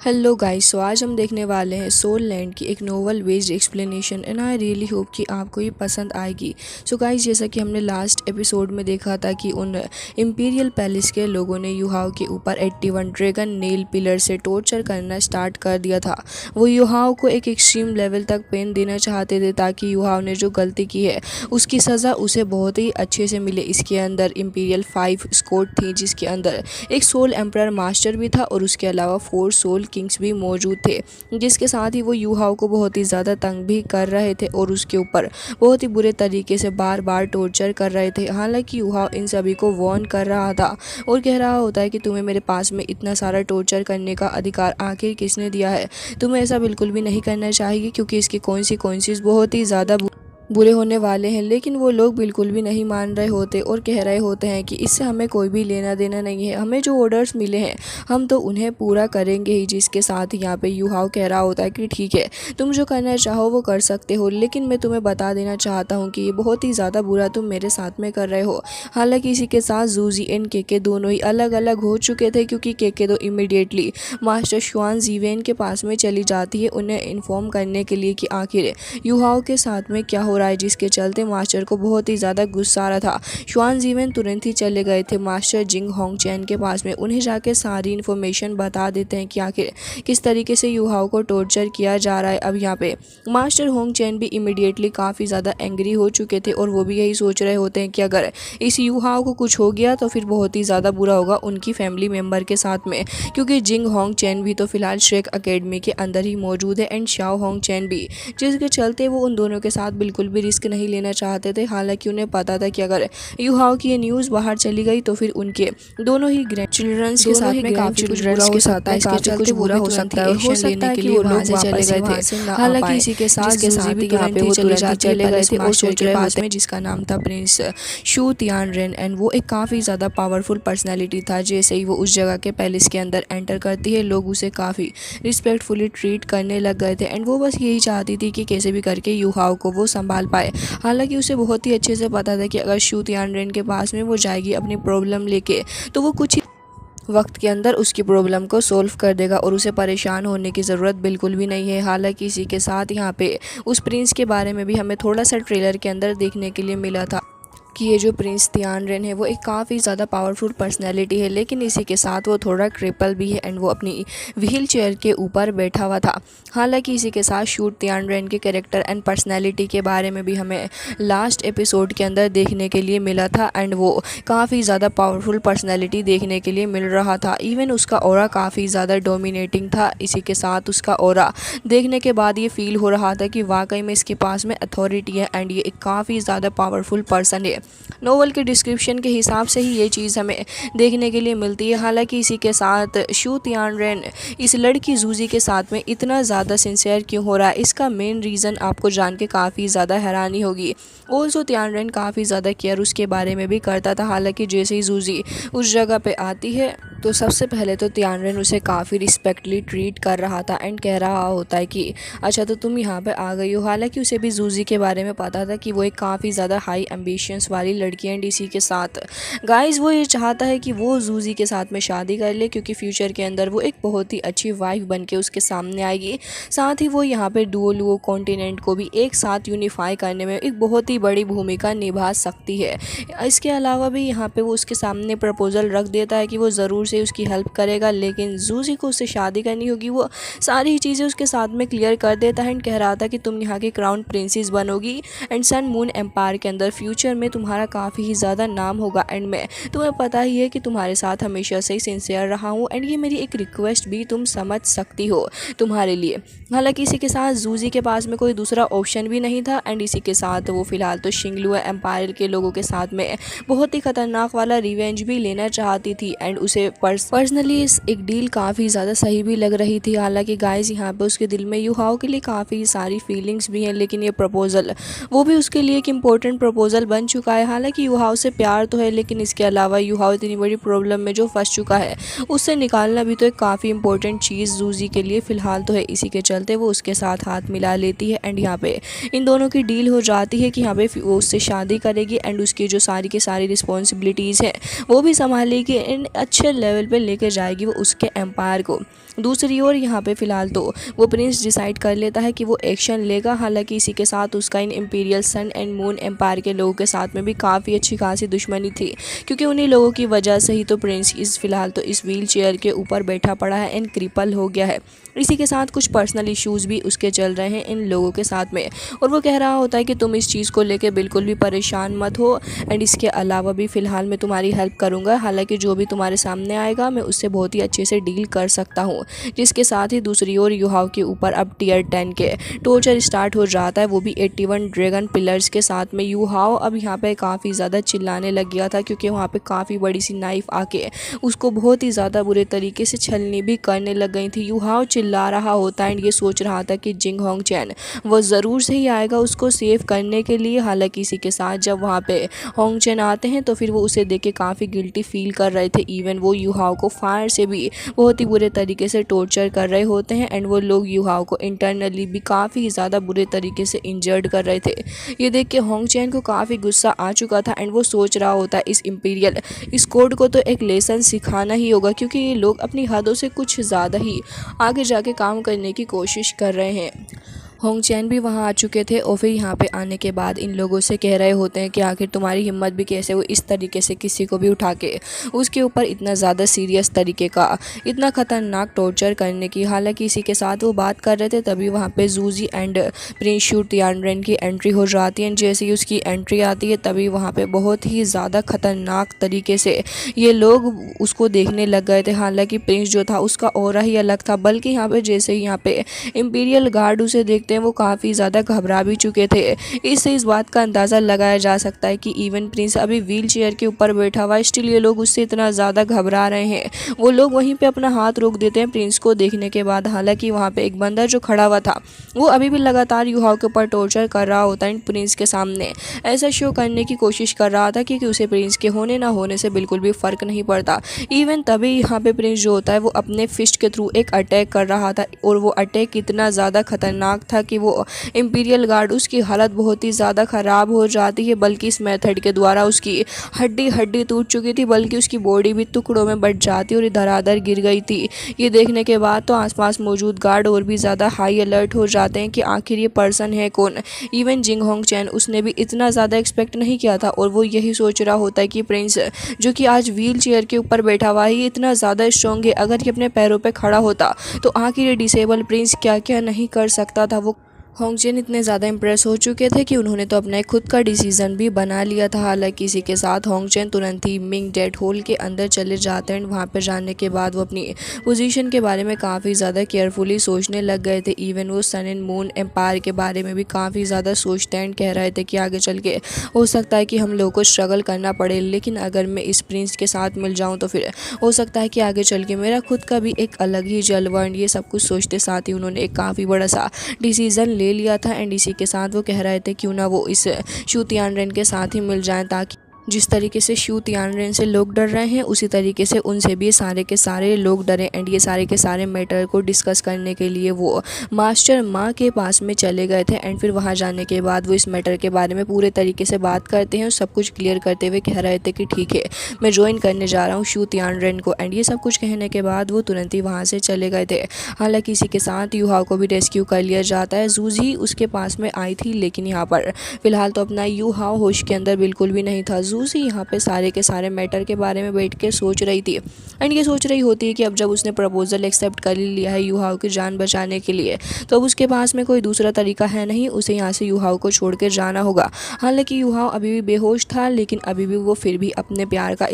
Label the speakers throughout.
Speaker 1: Hello guys, सो आज हम देखने वाले हैं सोल लैंड की एक novel based explanation and I really hope कि आपको ये पसंद आएगी। सो गाइस, जैसा कि हमने लास्ट एपिसोड में देखा था कि उन इंपीरियल पैलेस के लोगों ने युहाओ के ऊपर 81 ड्रैगन नेल पिलर से टॉर्चर करना स्टार्ट कर दिया था। वो युहाओ को एक एक्सट्रीम लेवल तक पेन देना चाहते थे ताकि युहाओ ने जो गलती की है उसकी सज़ा उसे बहुत ही अच्छे से मिले। इसके अंदर इंपीरियल 5 स्क्वाड थी जिसके अंदर एक सोल एम्परर मास्टर भी था और उसके अलावा 4 सोल किंग्स भी मौजूद थे, जिसके साथ ही वो युहाओ को बहुत ही ज़्यादा तंग भी कर रहे थे और उसके ऊपर बहुत ही बुरे तरीके से बार बार टॉर्चर कर रहे थे। हालांकि युहाओ इन सभी को वार्न कर रहा था और कह रहा होता है कि तुम्हें मेरे पास में इतना सारा टॉर्चर करने का अधिकार आखिर किसने दिया है। तुम्हें ऐसा बिल्कुल भी नहीं करना चाहिए क्योंकि इसकी कॉन्सिक्वेंसेस बहुत ही ज़्यादा बुरे होने वाले हैं। लेकिन वो लोग बिल्कुल भी नहीं मान रहे होते और कह रहे होते हैं कि इससे हमें कोई भी लेना देना नहीं है, हमें जो ऑर्डर्स मिले हैं हम तो उन्हें पूरा करेंगे ही। जिसके साथ यहाँ पे युहाओ कह रहा होता है कि ठीक है, तुम जो करना चाहो वो कर सकते हो, लेकिन मैं तुम्हें बता देना चाहता हूँ कि ये बहुत ही ज़्यादा बुरा तुम मेरे साथ में कर रहे हो। हालांकि इसी के साथ जूजी एंड केके दोनों ही अलग अलग हो चुके थे क्योंकि केके तो इमीडिएटली मास्टर शुआन जीवेन के पास में चली जाती है उन्हें इन्फॉर्म करने के लिए कि आखिर युहाओ के साथ में क्या हो रहा है, जिसके चलते मास्टर को बहुत ही ज़्यादा गुस्सा आ रहा था। शुआन जीवेन तुरंत ही चले गए थे मास्टर जिंग होंग चैन के पास में, उन्हें जाके सारी इन्फॉर्मेशन बता देते हैं कि आखिर किस तरीके से युहाओ को टॉर्चर किया जा रहा है। अब यहाँ पे मास्टर होंग चैन भी इमीडिएटली काफ़ी ज़्यादा एंग्री हो चुके थे और वो भी यही सोच रहे होते हैं कि अगर इस युहाओ को कुछ हो गया तो फिर बहुत ही ज़्यादा बुरा होगा उनकी फैमिली मेम्बर के साथ में, क्योंकि जिंग होंग चैन भी तो फिलहाल श्रेक अकेडमी के अंदर ही मौजूद है एंड शाओ होंग चैन भी, जिसके चलते वो उन दोनों के साथ बिल्कुल भी रिस्क नहीं लेना चाहते थे। हालांकि उन्हें पता था कि अगर युहाओ की ये न्यूज़ बाहर चली गई तो फिर उनके दोनों ही ग्रैंड चिल्ड्रंस के साथ में काफ़ी कुछ बुरा हो सकता है। इसके चलते बुरा हो सकता है, हो सकता है कि वो लोग चले गए थे। हालांकि इसी के साथ भी यहाँ पे वो चले गए थे और सोच रहे होते हैं जिसका नाम था Prince shoe Tian rain and वो एक काफ़ी ज़्यादा पावरफुल पर्सनैलिटी था। जैसे ही वो उस जगह के पैलेस के अंदर एंटर करती है लोग उसे काफ़ी रिस्पेक्टफुली ट्रीट करने लग गए थे एंड वो बस यही चाहती थी कि कैसे भी करके युहाओ को वो संभाल पाए। हालांकि उसे बहुत ही अच्छे से पता था कि अगर शू तियान रेन के पास में वो जाएगी अपनी प्रॉब्लम लेके तो वो कुछ ही वक्त के अंदर उसकी प्रॉब्लम को सोल्व कर देगा और उसे परेशान होने की ज़रूरत बिल्कुल भी नहीं है। हालांकि इसी के साथ यहाँ पे उस प्रिंस के बारे में भी हमें थोड़ा सा ट्रेलर के अंदर देखने के लिए मिला था कि ये जो प्रिंस तियान रेन है वो एक काफ़ी ज़्यादा पावरफुल पर्सनैलिटी है, लेकिन इसी के साथ वो थोड़ा क्रिपल भी है एंड वो अपनी व्हील चेयर के ऊपर बैठा हुआ था। हालांकि इसी के साथ शू तियान रेन के कैरेक्टर एंड पर्सनैलिटी के बारे में भी हमें लास्ट एपिसोड के अंदर देखने के लिए मिला था एंड वो काफ़ी ज़्यादा पावरफुल पर्सनैलिटी देखने के लिए मिल रहा था। इवन उसका ऑरा काफ़ी ज़्यादा डोमिनेटिंग था। इसी के साथ उसका ऑरा देखने के बाद ये फील हो रहा था कि वाकई में इसके पास में अथॉरिटी है एंड ये एक काफ़ी ज़्यादा पावरफुल पर्सन है। नोवेल के डिस्क्रिप्शन के हिसाब से ही ये चीज़ हमें देखने के लिए मिलती है। हालांकि इसी के साथ शू तियान रेन इस लड़की जूजी के साथ में इतना ज़्यादा सिंसियर क्यों हो रहा है, इसका मेन रीज़न आपको जान के काफ़ी ज़्यादा हैरानी होगी। ऑल्सो तियान रेन काफ़ी ज़्यादा केयर उसके बारे में भी करता था। हालांकि जैसे ही जूजी उस जगह पे आती है तो सबसे पहले तो तियान रेन उसे काफ़ी रिस्पेक्टली ट्रीट कर रहा था एंड कह रहा होता है कि अच्छा तो तुम यहाँ पे आ गई हो। हालांकि उसे भी जूजी के बारे में पता था कि वो एक काफ़ी ज़्यादा हाई एम्बिशंस वाली लड़की एंड इसी के साथ गाइस वो ये चाहता है कि वो जूजी के साथ में शादी कर ले क्योंकि फ्यूचर के अंदर वो एक बहुत ही अच्छी वाइफ बन के उसके सामने आएगी। साथ ही वो यहाँ पे डुओलुओ कॉन्टिनेंट को भी एक साथ यूनिफाई करने में एक बहुत ही बड़ी भूमिका निभा सकती है। इसके अलावा भी यहाँ पे वो उसके सामने प्रपोजल रख देता है कि वो ज़रूर से उसकी हेल्प करेगा, लेकिन जूजी को उससे शादी करनी होगी। वो सारी चीज़ें उसके साथ में क्लियर कर देता है एंड कह रहा था कि तुम यहाँ की क्राउन प्रिंसेस बनोगी एंड सन मून एम्पायर के अंदर फ्यूचर में तुम्हारा काफ़ी ही ज़्यादा नाम होगा एंड मैं तुम्हें पता ही है कि तुम्हारे साथ हमेशा से ही सिंसियर रहा हूँ एंड ये मेरी एक रिक्वेस्ट भी तुम समझ सकती हो तुम्हारे लिए। हालांकि इसी के साथ जूजी के पास में कोई दूसरा ऑप्शन भी नहीं था एंड इसी के साथ वो फिलहाल तो शिंगलुआ एम्पायर के लोगों के साथ में बहुत ही खतरनाक वाला रिवेंज भी लेना चाहती थी एंड उसे पर्सनली एक डील काफ़ी ज़्यादा सही भी लग रही थी। हालांकि गाइस यहाँ पे उसके दिल में युहाओ के लिए काफ़ी सारी फीलिंग्स भी हैं, लेकिन ये प्रपोजल वो भी उसके लिए एक इम्पोर्टेंट प्रपोजल बन चुका है। हालांकि युहाओ से प्यार तो है, लेकिन इसके अलावा युहाओ इतनी बड़ी प्रॉब्लम में जो फंस चुका है उससे निकालना भी तो एक काफ़ी इंपॉर्टेंट चीज़ जूजी के लिए फ़िलहाल तो है। इसी के चलते वो उसके साथ हाथ मिला लेती है एंड यहाँ पे इन दोनों की डील हो जाती है कि यहाँ पे वो उससे शादी करेगी एंड उसकी जो सारी की सारी रिस्पॉन्सिबिलिटीज़ हैं वो भी संभालेगी एंड अच्छे लेवल पे लेकर जाएगी वो उसके एम्पायर को। दूसरी ओर यहाँ पे फ़िलहाल तो वो प्रिंस डिसाइड कर लेता है कि वो एक्शन लेगा। हालांकि इसी के साथ उसका in imperial sun and moon empire के लोगों के साथ में भी काफ़ी अच्छी खासी दुश्मनी थी, क्योंकि उन्हीं लोगों की वजह से ही तो प्रिंस फ़िलहाल तो इस व्हील चेयर के ऊपर बैठा पड़ा है एंड क्रिपल हो गया है। इसी के साथ कुछ पर्सनल इश्यूज़ भी उसके चल रहे हैं इन लोगों के साथ में, और वो कह रहा होता है कि तुम इस चीज़ को लेके बिल्कुल भी परेशान मत हो एंड इसके अलावा भी फ़िलहाल मैं तुम्हारी हेल्प करूँगा। हालांकि जो भी तुम्हारे सामने आएगा मैं उससे बहुत ही अच्छे से डील कर सकता हूँ। जिसके साथ ही दूसरी ओर युहाव के ऊपर अब टियर 10 के टॉर्चर स्टार्ट हो जाता है, वो भी 81 ड्रैगन पिलर्स के साथ में। युहाव अब यहाँ पे काफ़ी ज़्यादा चिल्लाने लग गया था, क्योंकि वहाँ पे काफ़ी बड़ी सी नाइफ आके उसको बहुत ही ज़्यादा बुरे तरीके से छलनी भी करने लग गई थी। युहाव चिल्ला रहा होता एंड ये सोच रहा था कि जिंग होंग चैन वो ज़रूर से ही आएगा उसको सेव करने के लिए। हालांकि इसी के साथ जब वहाँ पे होंग चैन आते हैं तो फिर वो उसे देख के काफ़ी गिल्टी फील कर रहे थे। इवन वो युहाव को फायर से भी बहुत ही बुरे तरीके से टॉर्चर कर रहे होते हैं एंड वो लोग युहाव को इंटरनली भी काफ़ी ज़्यादा बुरे तरीके से इंजर्ड कर रहे थे। ये देख के होंग चैन को काफ़ी गुस्सा आ चुका था एंड वो सोच रहा होता है इस इम्पीरियल इस कोड को तो एक लेसन सिखाना ही होगा, क्योंकि ये लोग अपनी हदों से कुछ ज़्यादा ही आगे जाके काम करने की कोशिश कर रहे हैं। होंग चैन भी वहाँ आ चुके थे और फिर यहाँ पे आने के बाद इन लोगों से कह रहे होते हैं कि आखिर तुम्हारी हिम्मत भी कैसे वो इस तरीके से किसी को भी उठा के उसके ऊपर इतना ज़्यादा सीरियस तरीके का इतना ख़तरनाक टॉर्चर करने की। हालांकि इसी के साथ वो बात कर रहे थे तभी वहाँ पे जूजी एंड प्रिंस शू तियानरेन की एंट्री हो जाती है। जैसे ही उसकी एंट्री आती है तभी वहाँ पर बहुत ही ज़्यादा ख़तरनाक तरीके से ये लोग उसको देखने लग गए थे। हालाँकि प्रिंस जो था उसका ऑरा ही अलग था, बल्कि यहाँ पर जैसे ही यहाँ पे इम्पीरियल गार्ड उसे देखते हैं वो काफ़ी ज़्यादा घबरा भी चुके थे। इससे इस बात का अंदाज़ा लगाया जा सकता है कि इवन प्रिंस अभी व्हील चेयर के ऊपर बैठा हुआ है, स्टिल ये लोग उससे इतना ज़्यादा घबरा रहे हैं। वो लोग वहीं पे अपना हाथ रोक देते हैं प्रिंस को देखने के बाद। हालांकि वहाँ पे एक बंदर जो खड़ा हुआ था वो अभी भी लगातार युहाव के ऊपर टॉर्चर कर रहा होता है। प्रिंस के सामने ऐसा शो करने की कोशिश कर रहा था क्योंकि उसे प्रिंस के होने ना होने से बिल्कुल भी फ़र्क नहीं पड़ता। इवन तभी यहाँ पे प्रिंस जो होता है वो अपने फिस्ट के थ्रू एक अटैक कर रहा था, और वो अटैक इतना ज़्यादा खतरनाक था कि वो इम्पीरियल गार्ड उसकी हालत बहुत ही ज़्यादा ख़राब हो जाती है। बल्कि इस मेथड के द्वारा उसकी हड्डी टूट चुकी थी, बल्कि उसकी बॉडी भी टुकड़ों में बट जाती और इधर गिर गई थी। ये देखने के बाद तो आसपास मौजूद गार्ड और भी ज़्यादा हाई अलर्ट हो जाते हैं कि आखिर ये पर्सन है कौन। इवन जिंग होंग चैन उसने भी इतना ज़्यादा एक्सपेक्ट नहीं किया था, और वो यही सोच रहा होता है कि प्रिंस जो कि आज व्हील चेयर के ऊपर बैठा हुआ है ये इतना ज़्यादा स्ट्रॉन्ग है, अगर ये अपने पैरों पर खड़ा होता तो आखिर ये डिसेबल प्रिंस क्या क्या नहीं कर सकता था। वो होंग चैन इतने ज़्यादा इंप्रेस हो चुके थे कि उन्होंने तो अपना खुद का डिसीज़न भी बना लिया था। हालांकि इसी के साथ होंग चैन तुरंत ही मिंग डेड होल के अंदर चले जाते हैं। वहाँ पर जाने के बाद वो अपनी पोजीशन के बारे में काफ़ी ज़्यादा केयरफुली सोचने लग गए थे। इवन वो सन एंड मून एम्पायर के बारे में भी काफ़ी ज़्यादा सोचते एंड कह रहे थे कि आगे चल के हो सकता है कि हम लोगों को स्ट्रगल करना पड़े, लेकिन अगर मैं इस प्रिंस के साथ मिल जाऊँ तो फिर हो सकता है कि आगे चल के मेरा खुद का भी एक अलग ही जलवा। ये सब कुछ सोचते साथ ही उन्होंने एक काफ़ी बड़ा सा डिसीज़न ले लिया था। एंड इसी के साथ वो कह रहे थे क्यों ना वो इस शू तियानरेन के साथ ही मिल जाएं, ताकि जिस तरीके से शू तियानरेन से लोग डर रहे हैं उसी तरीके से उनसे भी सारे के सारे लोग डरें। एंड ये सारे के सारे मैटर को डिस्कस करने के लिए वो मास्टर माँ के पास में चले गए थे। एंड फिर वहाँ जाने के बाद वो इस मैटर के बारे में पूरे तरीके से बात करते हैं और सब कुछ क्लियर करते हुए कह रहे थे कि ठीक है मैं ज्वाइन करने जा रहा हूँ शू तियानरेन को। एंड ये सब कुछ कहने के बाद वो तुरंत ही वहाँ से चले गए थे। हालांकि इसी के साथ युहाव को भी रेस्क्यू कर लिया जाता है। जूजी उसके पास में आई थी, लेकिन यहाँ पर फिलहाल तो अपना युहाव होश के अंदर बिल्कुल भी नहीं था। जूजी यहाँ पे सारे के सारे मैटर के बारे में बैठ के सोच रही थी एंड ये सोच रही होती है कि अब जब उसने प्रपोजल एक्सेप्ट कर लिया है युहाव की जान बचाने के लिए, तो अब उसके पास में कोई दूसरा तरीका है नहीं, उसे यहाँ से युहाव को छोड़ कर जाना होगा। हालांकि युहाव अभी भी बेहोश था, लेकिन अभी भी वो फिर भी अपने प्यार का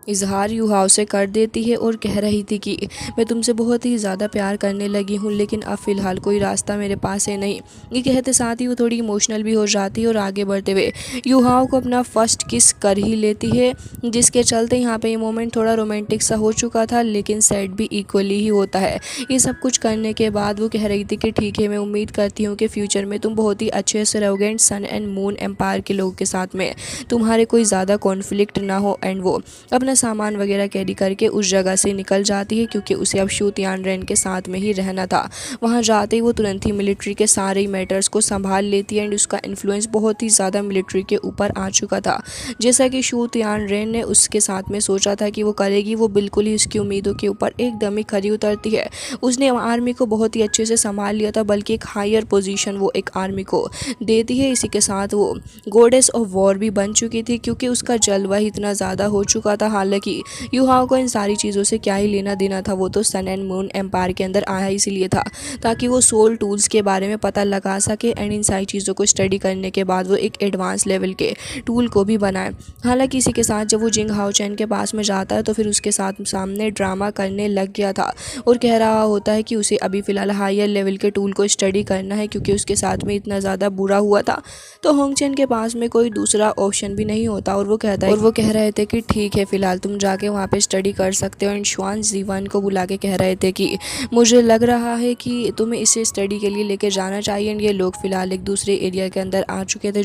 Speaker 1: इजहार युहाव से कर देती है और कह रही थी कि मैं तुमसे बहुत ही ज़्यादा प्यार करने लगी हूँ, लेकिन अब फ़िलहाल कोई रास्ता मेरे पास है नहीं। ये कहते साथ ही वो थोड़ी इमोशनल भी हो जाती है और आगे बढ़ते हुए युहाव को अपना फर्स्ट किस कर ही लेती है, जिसके चलते यहाँ पे ये मोमेंट थोड़ा रोमांटिक सा हो चुका था, लेकिन सैड भी इक्वली ही होता है। ये सब कुछ करने के बाद वो कह रही थी कि ठीक है मैं उम्मीद करती हूँ कि फ्यूचर में तुम बहुत ही अच्छे से रहोगे and sun and moon empire के लोगों के साथ में तुम्हारे कोई ज़्यादा कॉन्फ्लिक्ट ना हो। एंड वो अपना सामान वगैरह कैरी करके उस जगह से निकल जाती है, क्योंकि उसे अब शू तियानरेन के साथ में ही रहना था। वहाँ जाते ही वो तुरंत ही मिलिट्री के सारे मैटर्स को संभाल लेती है एंड उसका इन्फ्लुएंस बहुत ही ज़्यादा मिलिट्री के ऊपर आ चुका था। जैसा कि शू तियानरेन ने उसके साथ में सोचा था कि वो करेगी, वो बिल्कुल ही उसकी उम्मीदों के ऊपर एकदम ही खरी उतरती है। उसने आर्मी को बहुत ही अच्छे से संभाल लिया था, बल्कि एक हायर पोजीशन वो एक आर्मी को देती है। इसी के साथ वो गॉडेस ऑफ वॉर भी बन चुकी थी, क्योंकि उसका जलवा ही इतना ज़्यादा हो चुका था। हालांकि युहाओ को इन सारी चीज़ों से क्या ही लेना देना था, वो तो सन एंड मून एम्पायर के अंदर आया इसीलिए था ताकि वो सोल टूल्स के बारे में पता लगा सके एंड इन सारी चीज़ों को स्टडी करने के बाद वो एक एडवांस लेवल के टूल को भी बनाए। हालांकि इसी के साथ जब वो जिंग हाओ चैन के पास में जाता है तो फिर उसके साथ सामने ड्रामा करने लग गया था और कह रहा होता है कि उसे अभी फ़िलहाल हायर लेवल के टूल को स्टडी करना है, क्योंकि उसके साथ में इतना ज़्यादा बुरा हुआ था। तो होंग चैन के पास में कोई दूसरा ऑप्शन भी नहीं होता और वो कह रहे थे कि ठीक है, फ़िलहाल तुम जाके वहाँ पे स्टडी कर सकते हो। एंड श्वान जीवन को बुला के कह रहे थे कि मुझे लग रहा है कि तुम्हें इसे स्टडी के लिए लेके जाना चाहिए। एंड ये लोग फ़िलहाल एक दूसरे एरिया के अंदर आ चुके थे,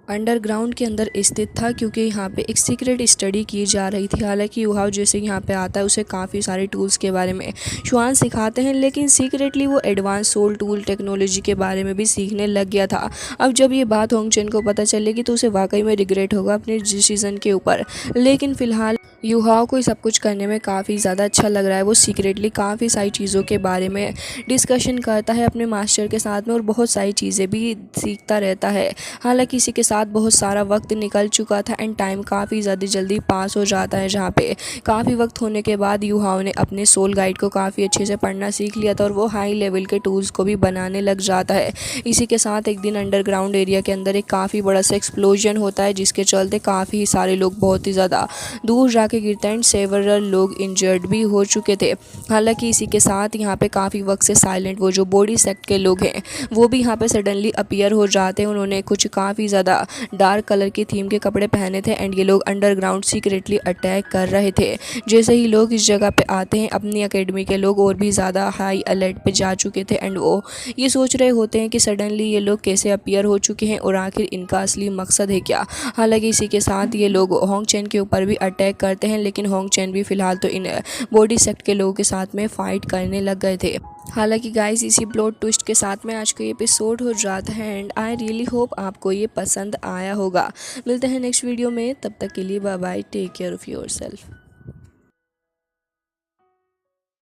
Speaker 1: अंडरग्राउंड के अंदर स्थित था, क्योंकि यहाँ पे एक सीक्रेट स्टडी की जा रही थी। हालांकि युहाओ जैसे यहाँ पे आता है उसे काफ़ी सारे टूल्स के बारे में श्वान सिखाते हैं, लेकिन सीक्रेटली वो एडवांस सोल टूल टेक्नोलॉजी के बारे में भी सीखने लग गया था। अब जब ये बात होंग चैन को पता चलेगी तो उसे वाकई में रिग्रेट होगा अपने डिसीज़न के ऊपर, लेकिन फ़िलहाल युहाओ को सब कुछ करने में काफ़ी ज़्यादा अच्छा लग रहा है। वो सीक्रेटली काफ़ी सारी चीज़ों के बारे में डिस्कशन करता है अपने मास्टर के साथ में और बहुत सारी चीज़ें भी सीखता रहता है। हालांकि इसी के साथ बहुत सारा वक्त निकल चुका था एंड टाइम काफ़ी ज़्यादा जल्दी पास हो जाता है, जहाँ पे काफ़ी वक्त होने के बाद युहाओ ने अपने सोल गाइड को काफ़ी अच्छे से पढ़ना सीख लिया था और वो हाई लेवल के टूल्स को भी बनाने लग जाता है। इसी के साथ एक दिन अंडरग्राउंड एरिया के अंदर एक काफ़ी बड़ा सा एक्सप्लोजन होता है, जिसके चलते काफ़ी सारे लोग बहुत ही ज़्यादा दूर जाके गिरते हैं एंड सेवरल लोग इंजर्ड भी हो चुके थे। हालांकि इसी के साथ यहाँ पे काफ़ी वक्त से साइलेंट वो जो बॉडी सेक्ट के लोग हैं वो भी यहाँ पे सडनली अपीयर हो जाते हैं। उन्होंने कुछ काफ़ी ज़्यादा डार्क कलर की थीम के कपड़े पहने थे एंड ये लोग अंडरग्राउंड सीक्रेटली अटैक कर रहे थे। जैसे ही लोग इस जगह पे आते हैं, अपनी एकेडमी के लोग और भी ज़्यादा हाई अलर्ट पे जा चुके थे एंड वो ये सोच रहे होते हैं कि सडनली ये लोग कैसे अपीयर हो चुके हैं और आखिर इनका असली मकसद है क्या। हालांकि इसी के साथ ये लोग होंग चैन के ऊपर भी अटैक करते हैं, लेकिन होंग चैन भी फ़िलहाल तो इन बॉडी सेक्ट के लोगों के साथ में फ़ाइट करने लग गए थे। हालांकि गाइस इसी प्लॉट ट्विस्ट के साथ में आज का ये एपिसोड हो जाता है एंड आई रियली होप आपको ये पसंद आया होगा। मिलते हैं नेक्स्ट वीडियो में, तब तक के लिए bye bye, take care of yourself.